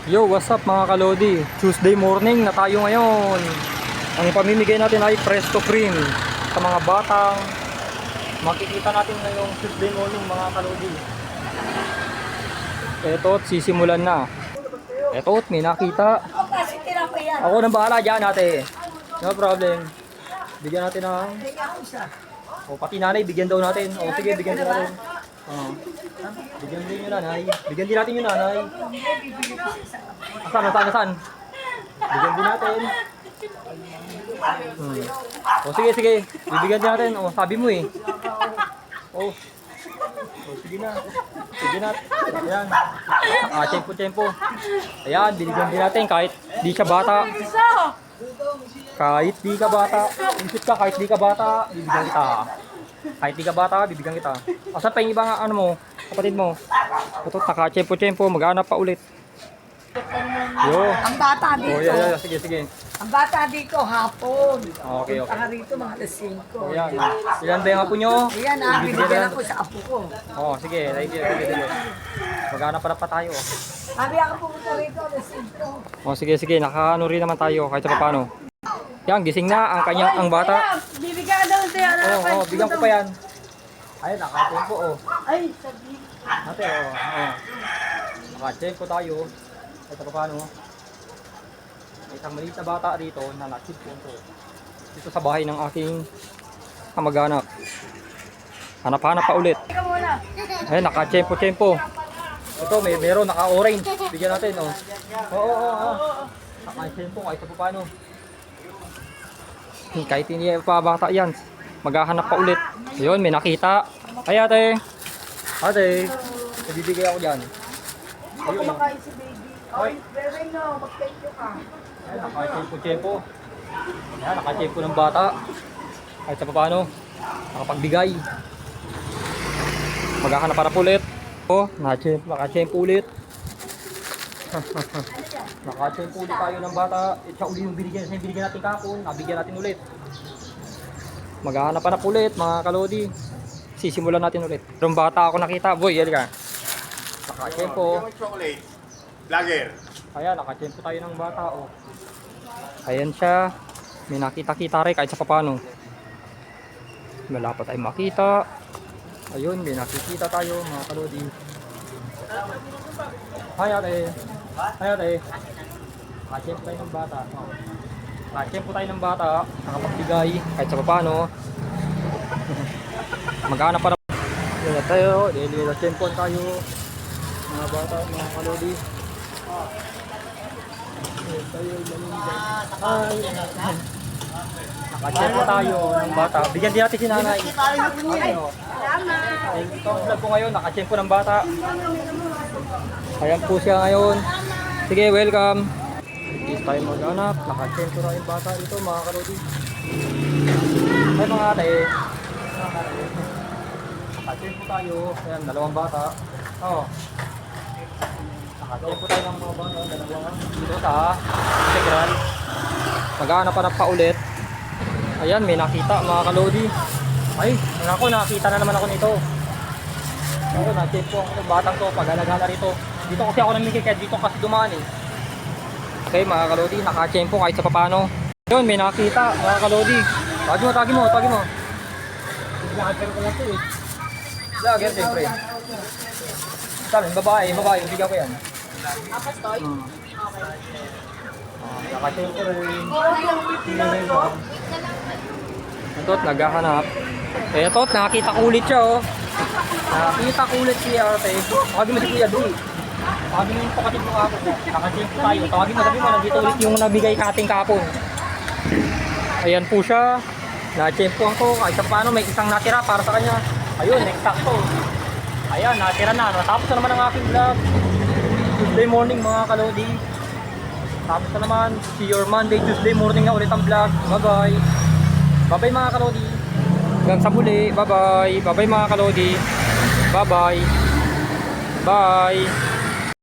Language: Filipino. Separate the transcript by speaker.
Speaker 1: Yo, what's up mga kalodi? Tuesday morning na tayo ngayon. Ang pamimigay natin ay Presto Cream sa mga batang makikita natin ngayong Tuesday morning mga kalodi. Eto't sisimulan na. Eto't may nakita. Ako nang bahala dyan ate. No problem. Bigyan natin ng... O pati nanay, bigyan daw natin. O sige, bigyan din natin. Bigyan din yung nanay. Bigyan din natin yung nanay. Asan? Bigyan din natin. O sige. Bibigyan din natin. O sabi mo eh. O sige na. Ayan. Tempo. Ayan, binigyan din natin kahit di siya bata. Kahit di ka bata. Insip ka, kahit di ka bata, bibigyan kita. Kahit di ka bata, bibigyan kita. Asan pa yung ibang ano mo, kapatid mo? Ito, naka-tempo, maghanap pa ulit. Yo.
Speaker 2: Ang bata dito.
Speaker 1: Oh, yeah. Sige.
Speaker 2: Ang bata dito hapon.
Speaker 1: Okay.
Speaker 2: Punta ka rito mga alas 5.
Speaker 1: Ayan. Ilan ba yung apo nyo?
Speaker 2: Ayan, binigyan ako sa apo ko.
Speaker 1: Oh, sige. Sige. Maghanap pa tayo.
Speaker 2: Sabi ako pumunta rito alas 5.
Speaker 1: Oh, sige. Nakaano rin naman tayo kahit sa paano. Yan, gising na ang bata.
Speaker 2: Bibigyan daw siya.
Speaker 1: Oh, bigyan ko pa yan. Ayun, naka-tempo
Speaker 2: Ay, sabi.
Speaker 1: Ate, naka-tempo tayo. Kahit sa paano. May isang maliit na bata rito na nakitpo dito sa bahay ng aking kamag-anak. Hanap pa ulit. Ayun, naka-tempo. Ito, meron naka-orange. Bigyan natin, Oo. Naka-tempo kahit sa paano. Kahit hindi pa bata yan, maghahanap pa ulit. Ayun, may nakita. Ay ate, nabibigay ako dyan. Ayun,
Speaker 2: Kumakain si baby. Ay, very no, mag-thank you ka.
Speaker 1: ayun, naka-tempo. Ayan, naka-tempo ng bata. Kahit sa paano, nakapagbigay. Maghahanap para ulit. Naka-tempo ulit. Naka-tempo ulit tayo ng bata. Siya uli yung binigyan natin kapon. Nabigyan natin ulit. Maghahanap pa na ulit mga kalodi. Sisimulan natin ulit. Yung bata ako nakita. Boy, yan ka. Naka-tempo.
Speaker 3: Vlogger.
Speaker 1: Ayan, naka-tempo tayo ng bata. Ayan siya. May nakita-kita rin kahit sa papano. Wala pa tayong makita. Ayun, may nakikita tayo mga kalodi. Hi ate. Naka-tempo tayo ng bata. Naka-tempo tayo ng bata. Nakapagbigay kahit sa papano. Maghanap para. Yan tayo. Naka-tempo tayo. Mga bata, mga kalodi. Naka-tempo tayo ng bata. Bigyan din natin si nanay. Ito ang vlog ko ngayon. Naka-tempo ng bata. Ayan po siya ngayon. Sige, welcome. Is tayo mag-anak. Naka-tempo na yung bata dito mga kalodi. Ay mga ate. Naka-tempo tayo. Ayan, dalawang bata. Naka-tempo tayo ng mga bata. Dalawang dito sa integral. Mag-anak pa ulit. Ayan, may nakita mga kalodi. Ay, ako nakita na naman ako nito. Ako, na-tempo ako ng batang to. Pag-alagala rito. Dito kasi ako namigay kaya dito kasi dumaan eh. Okay mga kalodi, naka-tempo kahit sa papano. Yun, may nakita mga kalodi. Tagi mo. Vlogger ko lang ito eh. Vlogger siyempre. Sabi, babae, bigyan ko yan.
Speaker 2: Apas toy?
Speaker 1: Naka-tempo rin. Ito't, naghahanap. Ito't, nakakita ko ulit siya Nakakita ko ulit si ate. Tawagin mo si Kuya Dui. Tawagin mo yung kapatid mo kapon. Naka-tempo tayo. Tawagin mo, sabi mo, nandito ulit yung nabigay kating kapon. Ayan po siya. Na-tempoan ko. Kahit sa paano, may isang natira para sa kanya. Ayun, eksakto. Ayan, natira na. Natapos na naman ang aking vlog. Tuesday morning mga kalodi. Tapos na naman. See your Monday, Tuesday morning na ulit ang vlog. Bye-bye. Bye-bye mga kalodi. Hanggang sa muli. Bye-bye. Bye-bye mga kalodi. Bye-bye. Bye.